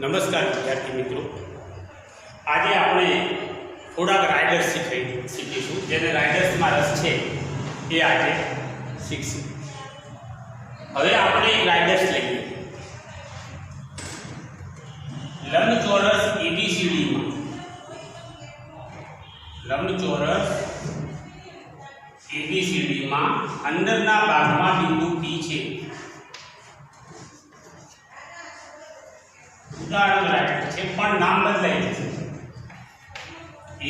નમસ્કાર વિદ્યાર્થી મિત્રો, આજે આપણે થોડાક રાઇડર્સ શીખીશું. જેને રાઇડર્સમાં રસ છે એ આજે શીખશું. હવે આપણે એક રાઇડર્સ લઈએ. લંબચોરસ એબીસીડીમાં અંદરના ભાગમાં બિંદુ P છે. ઉદાહરણ રાઇડર છે પણ નામ બદલાઈ જશે.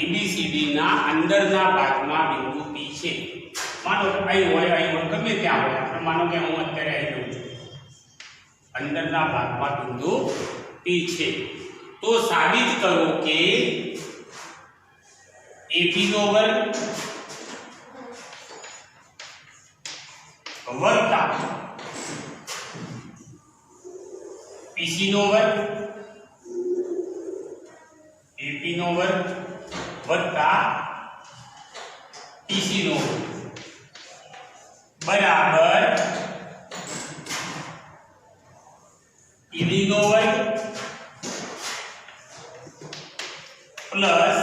એબીસીડી ના અંદરના ભાગમાં બિંદુ P છે. માનો કે અહીં હોય ગમે ત્યાં હોય. આપણે માનો કે હું અત્યારે અહીં રહું છું. અંદરના ભાગમાં બિંદુ P છે. તો સાબિત કરો કે AB નો વર્ગ વત્તા PC નો વર્ગ AP નો વર્ગ વત્તા PC નો વર્ગ બરાબર ED નો વર્ગ પ્લસ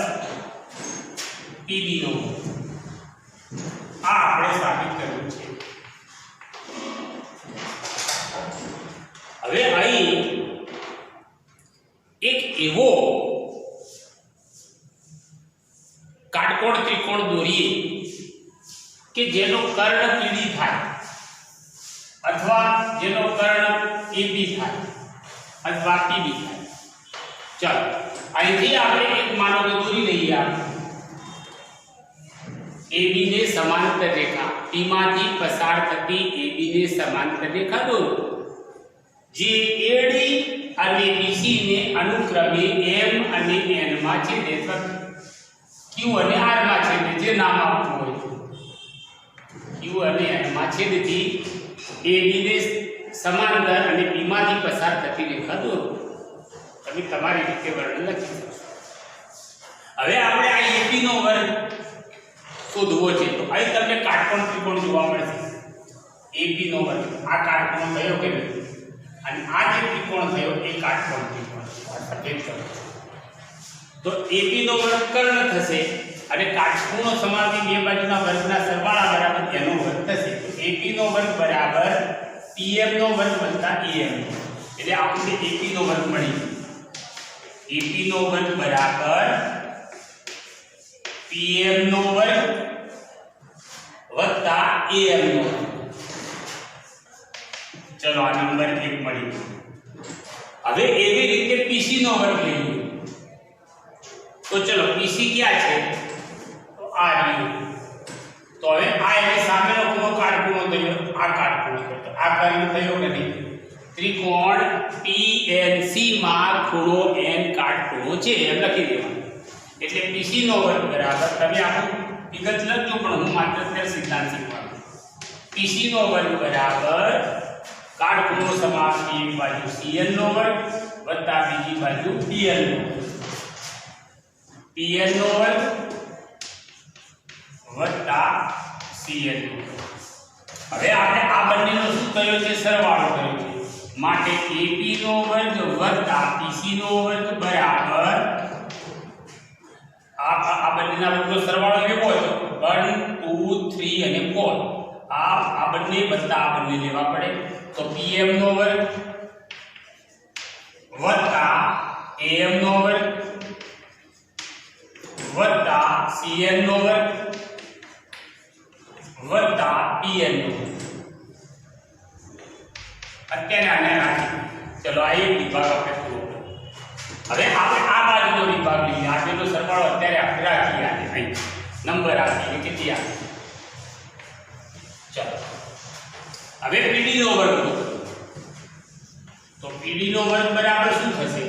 PB નો વર્ગ. આ આપણે સાબિત કર્યું છે. હવે અહીં એક એવો કાટકોણ ત્રિકોણ દોરીએ કે જેનો કર્ણ PD થાય અથવા જેનો કર્ણ AB થાય અથવા PB થાય. ચાલો અહીંથી આપણે એક માનો કે દોરી લઈએ. AB ને સમાંતર રેખા, P માંથી પસાર થતી AB ને સમાંતર રેખા દોરો જે AD અને BC ને અનુક્રમે M અને N માં છેદે અથવા Q અને R માં છેદે જે નામ આપવું હોય. Q અને N માં છેદતી AB ને સમાંતર અને P માંથી પસાર થતી રેખા દોરો. તમે તમારી રીતે વર્ણન લખી શકો. હવે આપણે આ AB નો વર્ગ શોધવો છે. તો અહીં તમને કાટકોણ ત્રિકોણ જોવા મળશે. AB નો વર્ગ આ કાટકોણ થયો કે નહીં, અને આ જે ત્રિકોણ થયો એ કાટકોણ ત્રિકોણ સફેદ કરો. તો AB નો વર્ગ કર્ણ થશે અને કાટકોણનો સમાનથી બે બાજુના વર્ગના સરવાળા બરાબર એનો વર્ગ થશે. તો AB નો વર્ગ બરાબર PM નો વર્ગ વત્તા AM. એટલે આપણે AB નો વર્ગ મળી ગયો. AB નો વર્ગ બરાબર PM નો વર્ગ વત્તા AM નો વર્ગ. ચલો આ નંબર 1 મળી ગયો. હવે એવી રીતે PC નો વર્ગ લઈએ. તો ચલો PC ક્યાં છે? તો આ રહ્યું. તો હવે આ એની સામેનો ખૂણો કાટખૂણો થયો. આ કાટખૂણો થયો. આ કર્ણ થયો કે નહીં? ત્રિકોણ PNC માં ખૂણો n કાટખૂણો છે એમ લખી દેવાનું. એટલે PC નો વર્ગ બરાબર, તમે આખું વિગત લખજો પણ હું માત્ર અત્યારે સિદ્ધાંત શીખવાનું. PC નો વર્ગ બરાબર કાટખૂણો સમાનથી એક બાજુ CN નો વર્ગ વત્તા બીજી બાજુ DN નો વર્ગ. PN નો વર્ગ વત્તા CN નો વર્ગ. હવે આપણે આ બંનેનો શું કર્યો છે? સરવાળો કર્યો છે. માટે AB નો વર્ગ વત્તા PC નો વર્ગ બરાબર આ બંનેના વર્ગનો સરવાળો કેવો હતો? 1 2 3 અને 4. આ બંને વત્તા આ બંને લેવા પડે. તો PM નો વર્ગ વત્તા AM નો વર્ગ વત્તા CN નો વર્ગ વત્તા PN નો વર્ગ. અત્યારે આને રાખી. ચલો આ એક વિભાગ આપણે પૂરો કર્યો. હવે આપણે આ બાજુનો વિભાગ લઈએ. આ બેનો સરવાળો અત્યારે આપણે રાખીએ. આને અહીં નંબર આપીએ કેટલી આવે. ચલો હવે PD નો વર્ગ. તો PD નો વર્ગ બરાબર શું થશે?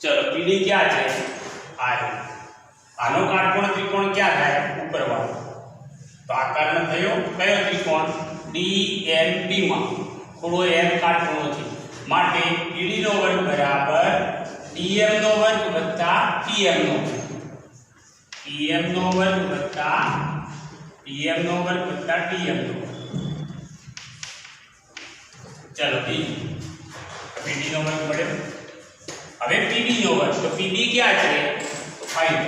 ચલો PD ક્યાં છે? આનો કાટકોણ ત્રિકોણ ક્યાં થાય? ઉપરવાળો. તો આ કર્ણ થયો કયો ત્રિકોણ? DNP માં ખૂણો n કાટકોણો છે. માટે PD નો વર્ગ બરાબર DM નો વર્ગ વત્તા PM નો વર્ગ. PM નો વર્ગ વત્તા PM નો વર્ગ વત્તા TM નો વર્ગ. चलो ठीक। પીબી નો વર્ગ મળ્યો. હવે પીબી નો વર્ગ, તો પીબી ક્યાં છે? તો અહીં.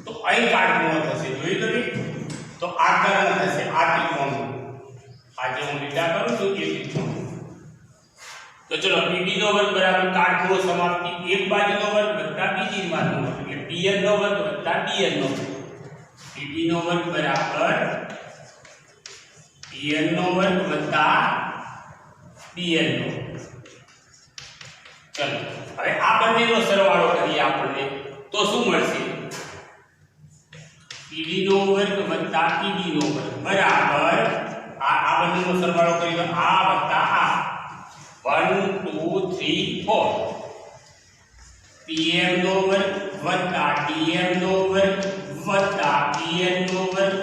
તો અહીં કાટખૂણો થશે, જોઈ તો નહીં? તો આ કર્ણ થશે આ ત્રિકોણનું. આ જે હું લીટા કરું છું એ ત્રિકોણ. તો ચલો પીબી નો વર્ગ બરાબર કાટખૂણો સમાપ્તિ એક બાજુનો વર્ગ વત્તા બીજી બાજુનો વર્ગ, એટલે પીએન નો વર્ગ વત્તા ડીએન નો વર્ગ. પીબી નો વર્ગ બરાબર પીએન નો વર્ગ વત્તા ડીએન નો. ચલો હવે આ બંનેનો સરવાળો કરીએ આપણને, તો શું મળશે? પીબી નો વર્ગ વત્તા પીબી નો વર્ગ બરાબર આ બંનેનો સરવાળો કરીએ તો આ વત્તા આ 1 2 3 4 pm નો વર્ગ વત્તા dm નો વર્ગ વત્તા pn નો વર્ગ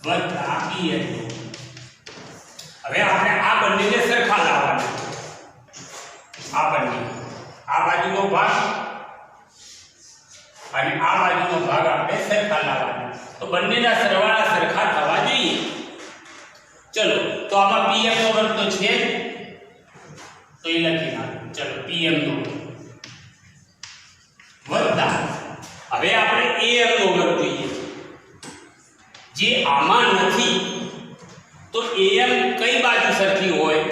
વત્તા pn નો. હવે આપણે આ બંનેને સરખા લાવવાના. આ બંને આ બાજુનો ભાગ અને આ બાજુનો ભાગ આપણે સરખા લાવવાના. તો બંનેના સરવાળા સરખા થવા જોઈએ. ચલો તો આમાં pm નો વર્ગ તો છે, તો એ લખી નાખો. ચલો pm નો વત્તા હવે આપણે am નો વર્ગ જોઈએ, જે આમાં નથી. તો am કઈ બાજુ સરખી હોય?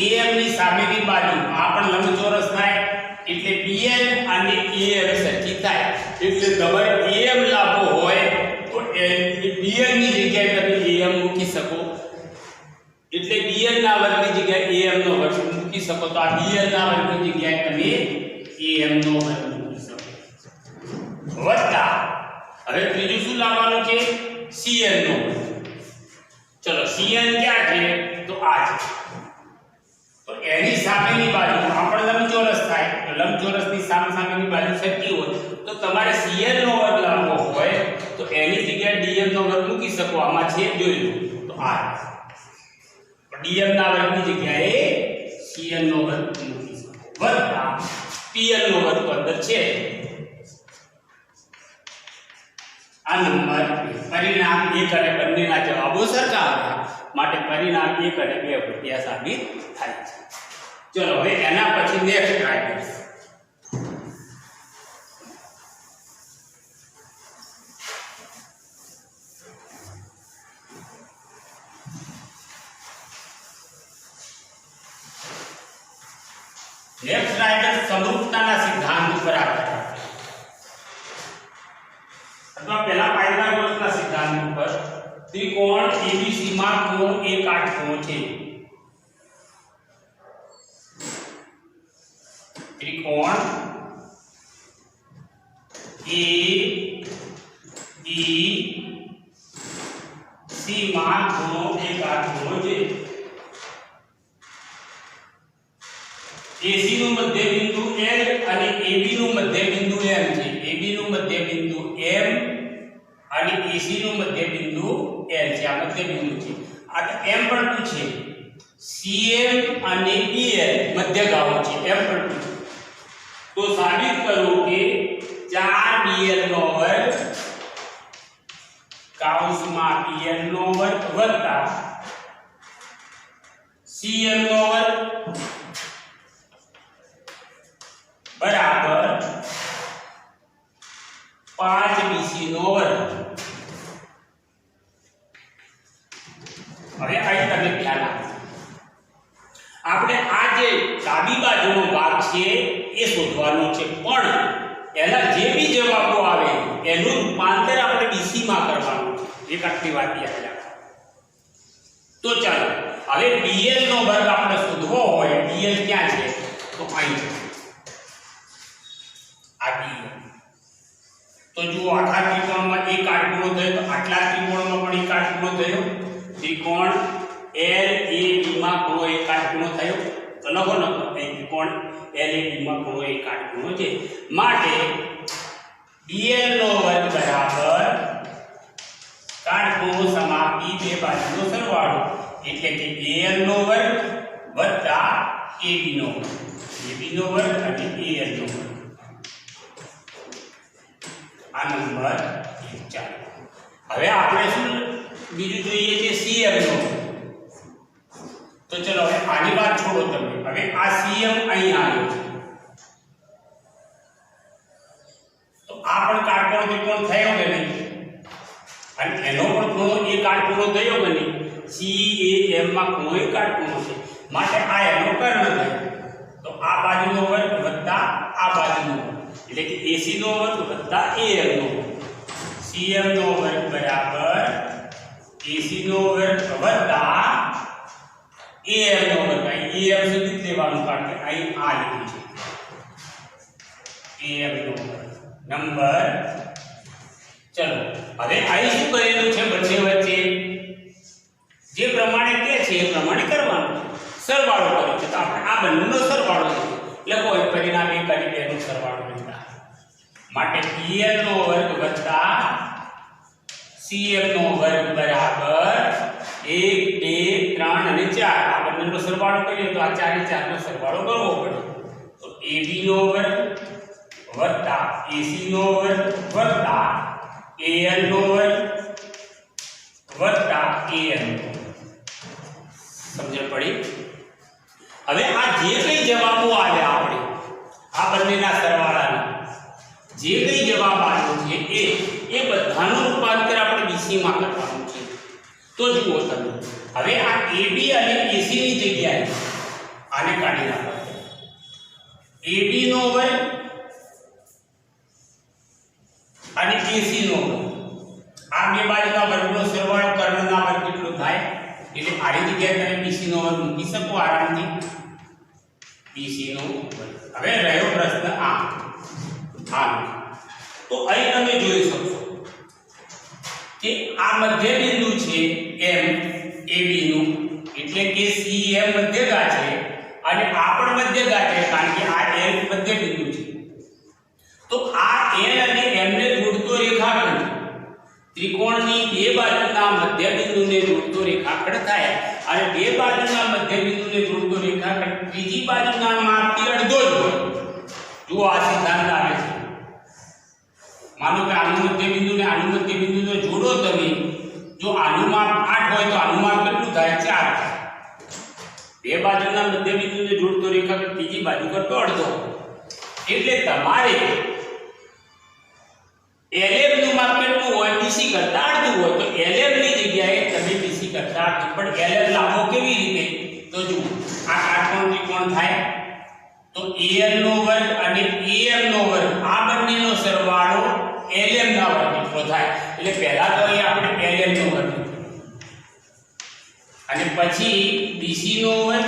am ની સામેની બાજુ. આ પણ લંબચોરસ થાય એટલે pn અને am સરખી થાય. એટલે તમારે am લાવવો હોય તો bn ની જગ્યાએ તમે am મૂકી શકો. એટલે bn ના વર્ગની જગ્યાએ am નો વર્ગ મૂકી શકો. તો આ bn ના વર્ગની જગ્યાએ તમે am નો વર્ગ મૂકી શકો. વત્તા હવે ત્રીજું શું લાવવાનું છે? cn નો વર્ગ. ચલો cn ક્યાં છે? તો આ છે. તો એની સામેની બાજુ આપણે લંબચોરસ થાય, તો લંબચોરસની સામેની બાજુ સરખી હોય તો તમારે cn નો વર્ગ લાવવો હોય તો એની જગ્યાએ dm નો વર્ગ મૂકી શકો. આમાં છે જોઈ લો, તો આ dm ના વર્ગની જગ્યાએ cn નો વર્ગ મૂકી શકો. વત્તા pn નો વર્ગ તો અંદર છે. આ નંબર પરિણામ 1 અને બંનેના જવાબો સરખા હતા, માટે પરિણામ 1 અને 2 ખોટા સાબિત થાય છે. ચલો હવે એના પછી નેક્સ્ટ ટ્રાય કરીશું. નેક્સ્ટ ટ્રાય સમરૂપતાના સિદ્ધાંત ઉપર આધારિત અથવા પહેલા પાયથાગોરસના સિદ્ધાંત ઉપર ત્રિકોણ ABC માં ખૂણો એક કાટખૂણો છે. ત્રિકોણ ABC માં ખૂણો એક કાટખૂણો છે. AC નું મધ્ય બિંદુ L અને AB નું મધ્ય બિંદુ M છે. AB નું મધ્ય બિંદુ M અને AC નું મધ્ય બિંદુ L છે. આ મધ્ય બિંદુ છે. આ તો M પણ છે. CM અને BL મધ્યગાળો છે. M પણ છે. તો સાબિત કરો કે 4BL નો વર્ગ કૌંસમાં PL નો વર્ગ વત્તા CM નો વર્ગ બરાબર 5BC નો વર્ગ. હવે અહીં તમે ધ્યાન આપો. આપણે આ જે ડાબી બાજુનો ભાગ છે એ શોધવાનો છે, પણ એના જે બી જવાબો આવે એનું રૂપાંતર આપણે BC માં કરવાનું છે. એક આખી વાત યાદ રાખો. તો ચાલો હવે BL નો વર્ગ આપણે શોધવો હોય, BL ક્યાં છે? તો અહીં છે. તો જુઓ આખા ત્રિકોણમાં એક કાટખૂણો થયો, તો આટલા ત્રિકોણમાં પણ એક કાટખૂણો થયો. ત્રિકોણ LAB માં ખૂણો એક કાટખૂણો થયો. તો લખો ત્રિકોણ LAB માં ખૂણો એક કાટખૂણો છે. માટે BL નો વર્ગ બરાબર કાટખૂણો સમાપ્તિ બે બાજુનો સરવાળો, એટલે કે AL નો વર્ગ વત્તા AB નો વર્ગ. AB નો વર્ગ અને AL નો વર્ગ. આ નંબર 1 ચાલો. હવે આપણે શું બીજું જોઈએ છે? CM નો. તો તો ચલો હવે આની વાત છોડો તમે, હવે આ CM અહીં આવ્યો છે તો આ પણ કાટખૂણો ત્રિકોણ થયો કે નહીં, અને એનો પણ ખૂણો એ કાટખૂણો થયો કે નહીં. CAM માં ખૂણો એ કાટખૂણો છે, માટે આ એનો કર્ણ થયો. તો આ બાજુનો વર્ગ વત્તા આ બાજુનો વર્ગ, એટલે કે AC નો વર્ગ વત્તા AM નો વર્ગ. CM નો વર્ગ બરાબર AC નો વર્ગ વત્તા AM નો વર્ગ. અહીં AM સુધી જ લેવાનું, કારણ કે અહીં આ લીધું છે AM નો વર્ગ નંબર. ચલો હવે અહીં શું કરેલું છે બંને વચ્ચે જે પ્રમાણે કે છે એ પ્રમાણે કરવાનું. સરવાળો કર્યો છે તો આપણે આ બંનેનો સરવાળો લખો, પરિણામ એ કરી બેનો સરવાળો લખતા. માટે PL નો વર્ગ વત્તા CM નો વર્ગ બરાબર 1 2 3 અને 4. આ બંનેનો સરવાળો કરીએ તો આ 4 અને 4 નો સરવાળો કરવો પડે. તો AB નો વર્ગ વત્તા AC નો વર્ગ વત્તા AL નો વર્ગ વત્તા AM. સમજણ પડી? હવે આ જે કઈ જવાબો આવ્યા આપણે આ બંનેના સરવાળાના જે કઈ જવાબ આવ્યો છે એ બધાનું રૂપાંતર આપણે BC માં કરવાનું છે. તો જુઓ તમે, હવે આ AB અને AC ની જગ્યાએ આને કાઢી નાખો. AB નો વર્ગ અને AC નો વર્ગ, આ બે બાજુના વર્ગનો સરવાળો કર્ણના વર્ગ કેટલો થાય, એટલે આની જગ્યાએ તમે BC નો વર્ગ મૂકી શકો આરામથી. BC નો વર્ગ. હવે રહ્યો પ્રશ્ન આ. તો અહીં તમે જોઈ શકશો કે આ મધ્ય બિંદુ છે M AB નું, એટલે કે CM મધ્યગા છે અને આ પણ મધ્યગા છે, કારણ કે આ L મધ્ય બિંદુ છે. તો આ L અને M ને જોડતો રેખાખંડ ત્રિકોણની બે બાજુના મધ્ય બિંદુને જોડતો રેખાખંડ થાય, અને બે બાજુના મધ્ય બિંદુને જોડતો રેખાખંડ ત્રીજી બાજુના માપથી અડધો જ હોય. જો આ સિદ્ધાંત આવે છે, માનો કે આનું મધ્ય બિંદુ ને આનું મધ્ય બિંદુને જોડો તમે, જો આનું માપ 8 હોય તો આનું માપ કેટલું થાય? 4 થાય. બે બાજુના મધ્ય બિંદુને જોડતો રેખાખંડ ત્રીજી બાજુ કરતો અડધો, એટલે તમારે LM નું માપ કેટલું હોય? BC કરતા અડધું હોય. તો LM ની જગ્યાએ તમે BC કરતા અડધું, પણ LM લાવો કેવી રીતે? તો જુઓ, આ કાટકોણ ત્રિકોણ થાય તો AL નો વર્ગ અને AM નો વર્ગ આ બંનેનો સરવાળો LM ના વર્ગ જેટલો થાય. એટલે પહેલા તો અહીં આપણે LM નો વર્ગ અને પછી BC નો વર્ગ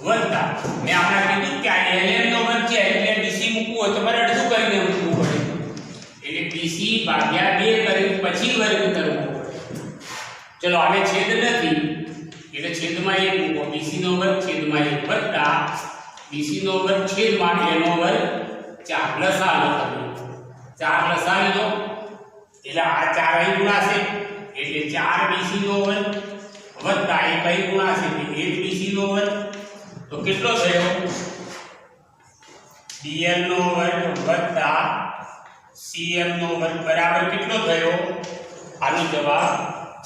વત્તા મેં આપણે કીધું કે આ LM નો વર્ગ છે એટલે BC મૂકવું હોય તો મારે અડધું કરીને મૂકવું પડે, એટલે BC ભાગ્યા 2 કરી પછી વર્ગ કરવો પડે. ચલો આને છેદ નથી એટલે છેદમાં 1 મૂકો. BC નો વર્ગ છેદમાં 1 વત્તા BC નો વર્ગ છેદમાં A નો વર્ગ 4. લસા લો તમે, 4 લસા લીધો એટલે આ 4 અહીં ગુણાશે એટલે 4 BC નો વર્ગ વત્તા એ કઈ ગુણાશે એટલે 1 BC નો વર્ગ. તો કેટલો થયો? BL નો વર્ગ વત્તા CM નો વર્ગ બરાબર કેટલો થયો? આનો જવાબ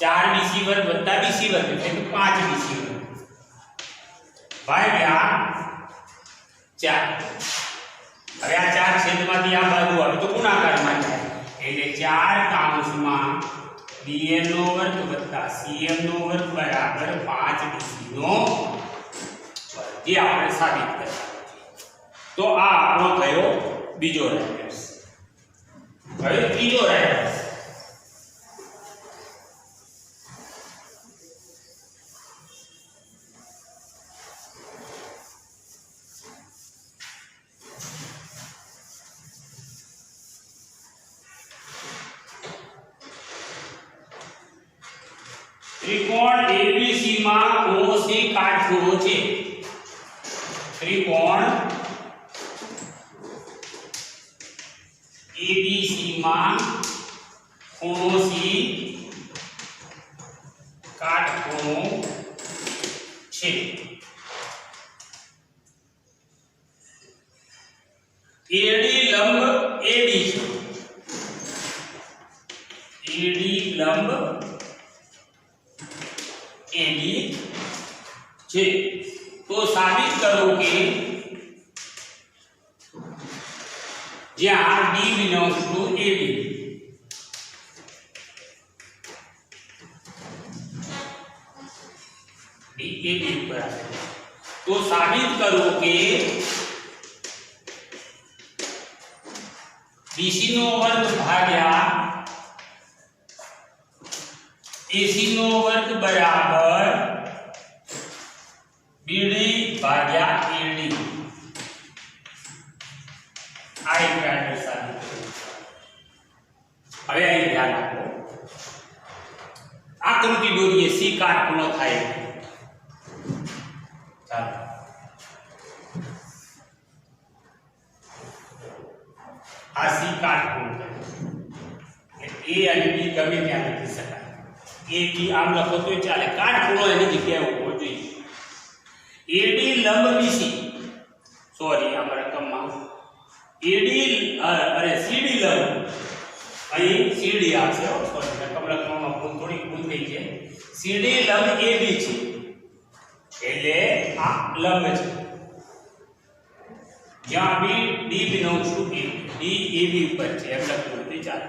4 BC વર્ગ વત્તા BC વર્ગ એટલે 5 BC વર્ગ ભાગ્યા 4. હવે આ 4 છેદમાંથી આ બાજુ આવે તો ગુણાકારમાં જાય એટલે 4 કૌંસમાં BL નો વર્ગ વત્તા CM નો વર્ગ બરાબર 5 BC નો વર્ગ, જે આપણે સાબિત કર્યા. તો આ આપણો થયો બીજો રેફરન્સ. હવે ત્રીજો રેફરન્સ. ત્રિકોણ ABC માં ખૂણો C કાટખૂણો છે. ત્રિકોણ ABC માં ખૂણો C કાટખૂણો છે. AD લંબ AD છે. AD લંબ છે. તો સાબિત કરો કે જ્યાં D belongs to AB, D AB પર આવે, તો સાબિત કરો કે BC નો વર્ગ ભાગ્યા AC નો વર્ગ બરાબર BD ભાગ્યા AD. આ એક પેટર્ન સાબિત કર્યું. હવે અહીં ધ્યાન આપો, આકૃતિ દોરીએ. C કાટખૂણો થાય. ચાલો આ C કાટખૂણો થાય. A અને B ગમે ત્યાં લખી શકાય. A થી આમ લખો તો ચાલે, કાટખૂણો એની જગ્યાએ હોવો જોઈએ. AD લંબ BC, સોરી આમ રકમમાં AD અરે CD લંબ, અહીં CD આવશે. સોરી રકમ લખવામાં થોડી ભૂલ થઈ છે. CD લંબ AB છે એટલે આ લંબ છે. જ્યાં B D belongs to A, D AB ઉપર છે એમ લખવું તો ચાલે.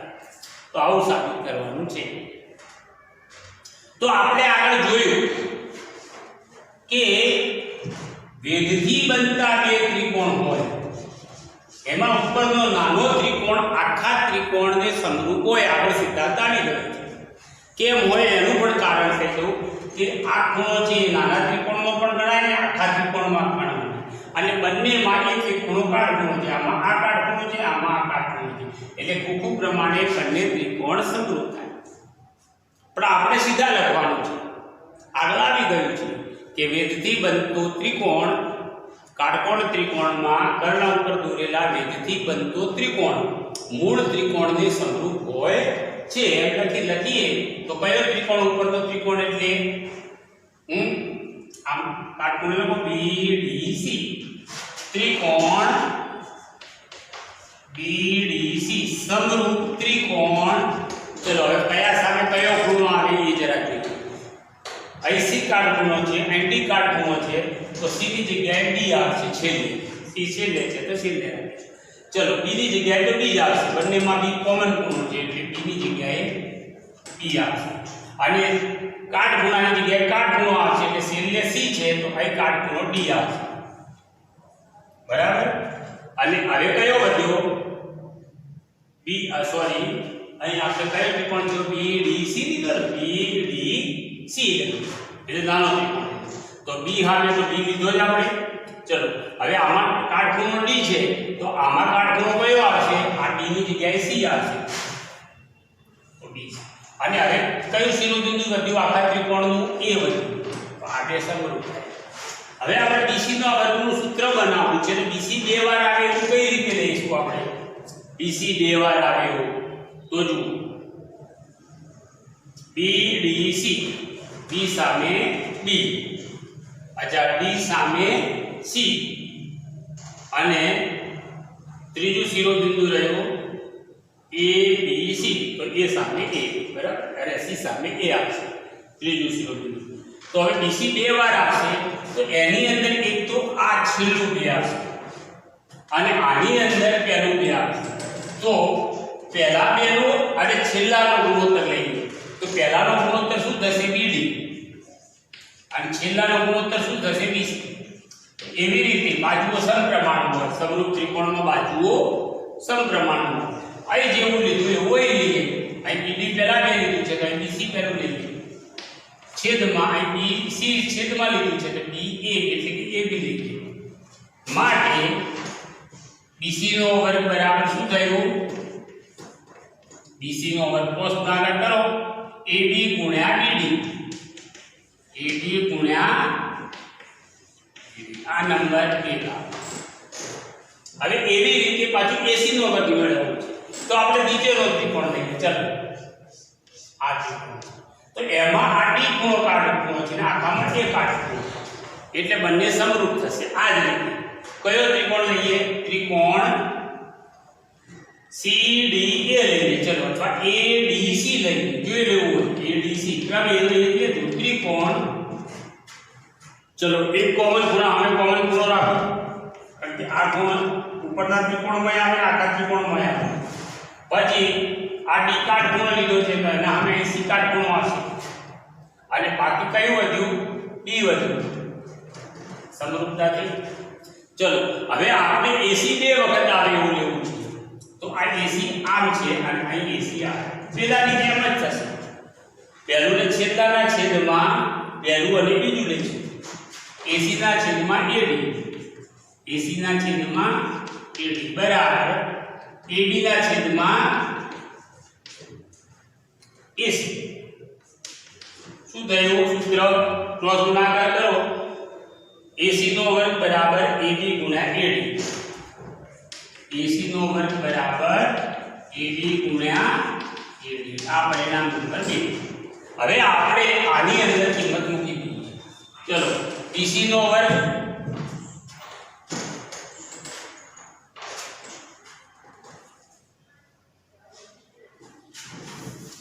તો આવું સાબિત કરવાનું છે. તો આપણે આગળ જોયું કે વેધથી બનતા બે ત્રિકોણ હોય, એમાં ઉપરનો નાનો ત્રિકોણ આખા ત્રિકોણને સમરૂપ હોય. આપણે સિદ્ધાંત આવી ગયો છે. કેમ હોય એનું પણ કારણ છે તો કે આ ખૂણો છે એ નાના ત્રિકોણમાં પણ ગણાય ને આખા ત્રિકોણમાં પણ ગણાય. અને બંનેમાં એક એક ખૂણો કાટખૂણો છે. આમાં આ કાટખૂણો છે, આમાં આ કાટખૂણો છે. એટલે ખૂણો પ્રમાણે બંને ત્રિકોણ સમરૂપ થાય. પણ આપણે સીધા લખવાનું છે. આગળ આવી ગયું છે કે વેધથી બનતો ત્રિકોણ, કાટકોણ ત્રિકોણમાં કર્ણ ઉપર દોરેલા વેધથી બનતો ત્રિકોણ મૂળ ત્રિકોણને સમરૂપ હોય છે. એમ લખીએ તો કયો ત્રિકોણ ઉપરનો ત્રિકોણ એટલે આમ કાટકોણ લખો BDC, ત્રિકોણ BDC સમરૂપ ત્રિકોણ. ચલો હવે કયા સામે કયો ખૂણો આવે એ જરા જોઈએ. અહીં C કાટખૂણો છે, અહીં D કાટખૂણો છે, તો C ની જગ્યાએ D આવશે છેલ્લે. C છેલ્લે છે તો છેલ્લે રાખીશું. ચલો B ની જગ્યાએ તો D આવશે. બંનેમાં B કોમન ખૂણો છે એટલે B ની જગ્યાએ B આવશે. અને કાટખૂણાની જગ્યાએ કાટખૂણો આવશે એટલે છેલ્લે C છે તો અહીં કાટખૂણો D આવશે. બરાબર. અને હવે કયો વધ્યો B, સોરી અહીં આપણે કયો ત્રિકોણ જો BDC લીધો, BDC એટલે નાનો ત્રિકોણ. તો B હામે તો B લીધો જ આપણે. ચલો હવે આમાં કાટખૂણો D છે તો આમાં કાટખૂણો કયો આવશે? આ D ની જગ્યાએ C આવશે તો D. અને હવે કયું શિરોબિંદુ વધ્યું આખા ત્રિકોણનું? A વધ્યું. તો આ બે સમરૂપ થાય. હવે આપણે BC ના વર્ગનું સૂત્ર બનાવવું છે. તો BC બે વાર આવે એવું કઈ રીતે લઈશું આપણે? BC બે વાર આવે એવું તો જો BDC, B સામે B, અચ્છા D સામે C, અને ત્રીજું શિરોબિંદુ રહ્યો ABC, તો A સામે A, બરાબર. અરે C સામે A આવશે ત્રીજું શિરોબિંદુ. તો હવે BC બે વાર આવશે તો એની અંદર એક તો આ છેલ્લું બે આવશે અને આની અંદર પહેલું બે આવશે. તો પહેલા બેનો અને છેલ્લાનો ગુણોત્તર લઈએ તો પહેલાનો ગુણોત્તર શું થશે? BD, અને છેલ્લાનો ગુણોત્તર શું થશે? BC. એવી રીતે બાજુઓ સમપ્રમાણમાં, સમરૂપ ત્રિકોણમાં બાજુઓ સમપ્રમાણમાં. અહીં જેવું લીધું એવું અહીં લઈએ. અહીં BD પહેલા બે લીધું છે તો અહીં BC પહેલું લઈએ. છેદમાં અહીં BC છેદમાં લીધું છે તો BA એટલે કે AB લઈએ. માટે BC નો વર્ગ બરાબર શું થયું? BC નો વર્ગ કોસ ભાગાકાર કરો AB ગુણ્યા BD, AB ગુણ્યા આ નંબર 1. હવે એવી રીતે પાછું AC નો વર્ગ મેળવવો છે તો આપણે નીચેનો ત્રિકોણ લઈએ. ચલો આ ત્રિકોણ, તો એમાં આ D ખૂણો કાટખૂણો છે ને આખામાં A કાટખૂણો એટલે બંને સમરૂપ થશે. આ જ રીતે કયો ત્રિકોણ લઈએ? ત્રિકોણ CDA લઈએ. ચલો અથવા ADC લઈએ. જોઈ લેવું હોય ADC ક્રમે લઈએ તો ત્રિકોણ. चलो एक कॉमन ખૂણા हमें कॉमन ખૂણો રાખો કારણ કે આ ખૂણો ઉપરના ત્રિકોણમાં આવે આખા ત્રિકોણમાં આવે પછી આ ડી કાટખૂણો લીધો છે તો એના સામે સી કાટખૂણો આવશે અને બાકી કયું વધ્યું ડી વધ્યું સમરૂપતા થઈ ચલો હવે આપણે એસી બે વખત આવે એવું લેવું છે તો આ એસી આમ છે અને અહીં એસી આ પેલાની જેમ જ થશે પહેલું ને છેલ્લાના છેદમાં પહેલું અને બીજું લે છે એસી ના છેદમાં એડી એસી ના છેદમાં એડી બરાબર એબી ના છેદમાં એસી શું થયું સૂત્ર ક્રોસ ગુણાકાર કરો એસી નો વર્ગ બરાબર એબી ગુણ્યા એડી એસી નો વર્ગ બરાબર એબી ગુણ્યા એડી આ પરિણામ નંબર 2 હવે આપણે આની અંદર કિંમત મૂકી દઈએ ચલો બીસી નો વર્ગ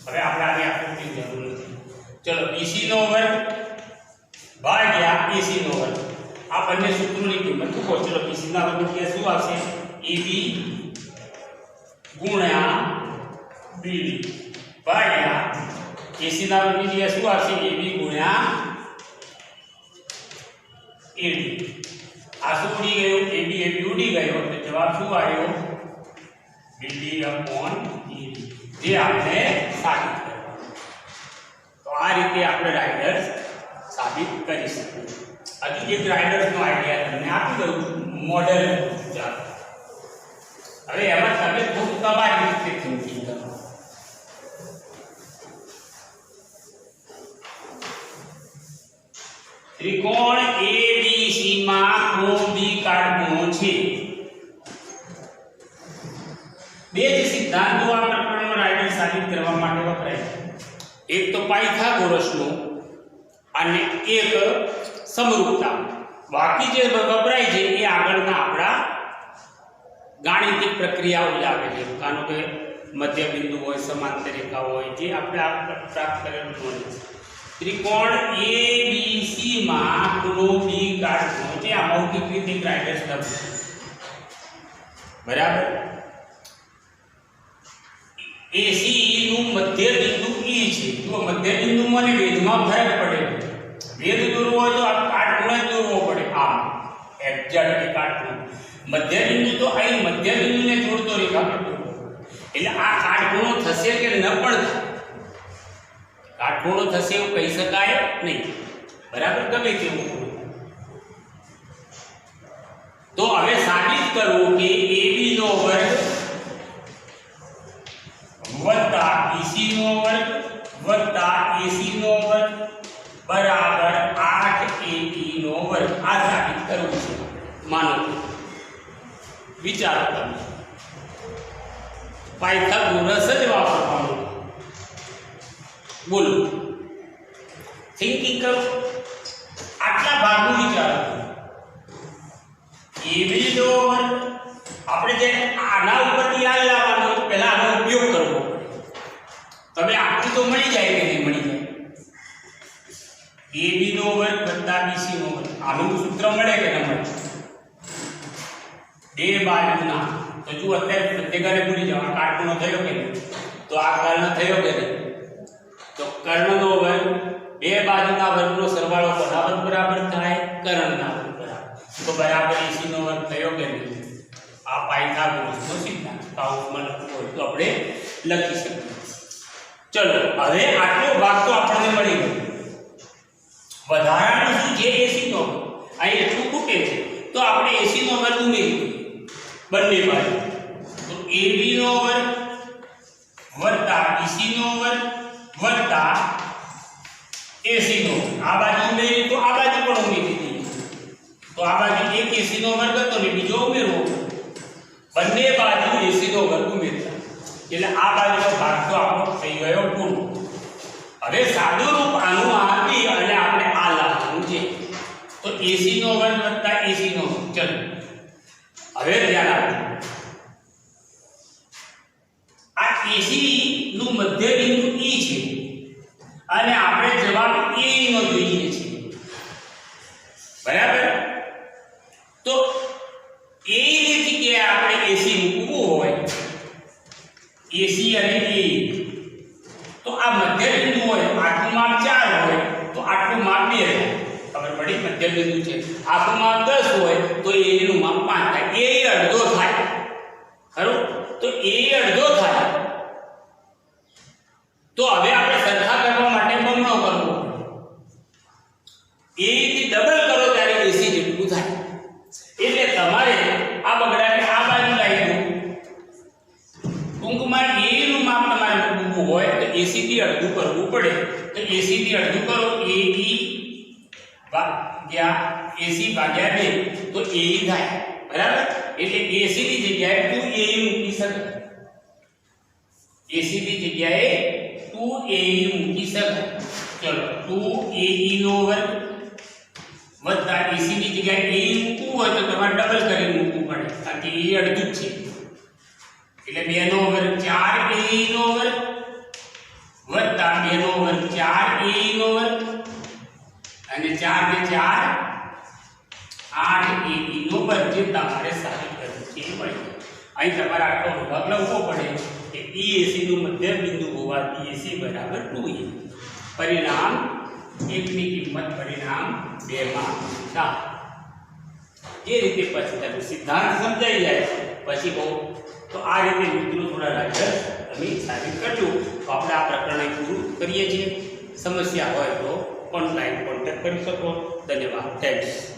હવે આપણે આની આકૃતિ જરૂર નથી ચલો બીસી નો વર્ગ ભાગ્યા એસી નો વર્ગ આ બંને સૂત્રોની કિંમત મૂકો ચલો બીસી ના વર્ગ કે શું આવશે એબી ગુણ્યા બીડી ભાગ્યા એસી ના વર્ગની જગ્યાએ શું આવશે એબી ગુણ્યા એડી આ શું ઉડી ગયું એબી એબી ઉડી ગયો તો જવાબ શું આવ્યો બીડી અપોન એડી જે આપણે સાબિત કરવાનું તો આ રીતે આપણે રાઇડર્સ સાબિત કરી શકીએ હજુ એક રાઇડર્સનો આઈડિયા તમને આપી દઉં મોડેલ ચાલો હવે એમાં તમે ખૂબ તમારી રીતે થિંકિંગ કરો ત્રિકોણ ABC માં ખૂણો B કાટખૂણો છે બે જ સિદ્ધાંતો આ પ્રકરણમાં રાઇડર સાબિત કરવા માટે વપરાય છે એક તો પાયથાગોરસનો અને એક સમરૂપતા બાકી જે વપરાય છે એ આગળના આપણા ગાણિતિક પ્રક્રિયાઓ જ આવે છે કારણ કે મધ્ય બિંદુ હોય સમાંતર રેખા હોય જે આપણે પ્રાપ્ત કરેલું નોલેજ ત્રિકોણ ABC માં ખૂણો B કાટખૂણો છે આ મૌખિક રીતે રાઇડર શબ્દ બરાબર AC નું મધ્ય બિંદુ E છે તો મધ્ય બિંદુમાં અને વેધમાં ફરક પડે વેધ દોરવો હોય તો આ કાટખૂણો જ દોરવો પડે આમ એક્ઝેક્ટ કાટખૂણો મધ્ય બિંદુ તો અહીં મધ્ય બિંદુને જોડતો રેખાખંડ એટલે આ કાટખૂણો થશે કે ન પણ કાટખૂણો થશે એવું કહી શકાય નહીં બરાબર ગમે તેવું તો હવે સાબિત કરવું કે AB નો વર્ગ વત્તા BC નો વર્ગ વત્તા AC નો વર્ગ બરાબર 8AB નો વર્ગ આ સાબિત કરવું છે માનો વિચારો તમે પાયથાગોરસ જ વાપરવાનું બોલો થિંકિંગ કરો આટલા ભાગનું વિચારો એબી નો વર્ગ આપણે જે આના ઉપરથી યાદ લાવવાનો પહેલા આનો ઉપયોગ કરવો તમે આટલું તો મળી જાય કે નહીં મળી જાય એબી નો વર્ગ વત્તા બીસી નો વર્ગ આનું સૂત્ર મળે કે ન મળે બે બાજુના તો જો અત્યારે પ્રત્યેકને ભૂલી જાવ આ કાટખૂણો થયો કે નહીં તો આ કર્ણ થયો કે નહીં તો કર્ણનો વર્ગ બે બાજુના વર્ગનો સરવાળો બરાબર બરાબર થાય કર્ણના વર્ગ બરાબર તો બરાબર AC નો વર્ગ થયો કે નહીં આ પાયથાગોરસનો સિદ્ધાંત કાઉન્ટમાં લખવું હોય તો આપણે લખી શકીએ ચલો હવે આટલો ભાગ તો આપણને મળી ગયો વધારાનું શું છે AC નો અહીં એટલું ખૂટે છે તો આપણે AC નો વર્ગ ઉમેરી દઈએ બંને બાજુ તો AB નો વર્ગ વત્તા BC નો વર્ગ વત્તા AC નો આ બાજુ ઉમેરી તો આ બાજુ પણ ઉમેરી દઈએ તો આ બાજુ એક AC નો વર્ગ હતો ને બીજો ઉમેરવો બંને બાજુ AC નો વર્ગ ઉમેરતા એટલે આ બાજુનો ભાગ તો આપણો થઈ ગયો પૂરો હવે સાદું રૂપ આનું આપી અને આપણે આ લાવવાનું છે તો AC નો વર્ગ વત્તા AC નો ચલો હવે ધ્યાન આપો આ AC નું મધ્ય બિંદુ E છે અને આપણે જવાબ A નો જોઈએ છે બરાબર. તો એ ની જગ્યાએ આપણે એસી મૂકવું હોય, એસી અને એ, તો આ મધ્ય બિંદુ હોય, આટલું માપ 4 હોય તો આટલું માપ 2 થાય. ખબર પડી? મધ્ય બિંદુ છે, આખું માપ 10 હોય તો એ નું માપ 5 થાય. એ અડધો થાય, ખરું? તો એ અડધો થાય. તો હવે આપણે સરખા કરવા માટે બમણો કરવો, એ થી ડબલ કરો ત્યારે એસી જેટલું થાય. એટલે તમારે આ બગડાને આ બાજુ લાવી દો. ટૂંકમાં એ નું માપ તમારે મૂકવું હોય તો એસી થી અડધું કરવું પડે. તો એસી થી અડધું કરો, એઈ ભાગ્યા એસી ભાગ્યા 2 તો એ થાય. બરાબર. એટલે એસી ની જગ્યાએ 2 એ મૂકી શકાય. એસી ની જગ્યાએ 2 એ મૂકી શકાય. ચલો 2 એ નો વર્ગ વત્તા એસી ની જગ્યાએ એ મૂકવું હોય તો તમારે ડબલ કરીને મૂકવું પડે, કારણ કે એ અડધું જ છે. એટલે 2 નો વર્ગ 4 એ નો વર્ગ વત્તા 2 નો વર્ગ 4 એ નો વર્ગ અને 4 ને 4 8 એ નો વર્ગ, જે તમારે સાબિત કરવું છે એ મળે. અહીં તમારે આટલો વિભાગ લખવો પડે કે EAC નું મધ્ય બિંદુ હોવાથી EAC બરાબર 2E. પરિણામ 1 ની કિંમત પરિણામ 2 માં ના. જે રીતે પછી તમે સિદ્ધાંત સમજાઈ જાય પછી બહુ, તો આ રીતે મિત્રો થોડા રાજા તમે સાબિત કરજો. તો આપણે આ પ્રકરણ પૂરું કરીએ છીએ. સમસ્યા હોય તો ઓનલાઈન કોન્ટેક્ટ કરી શકો. ધન્યવાદ. થેન્ક્સ.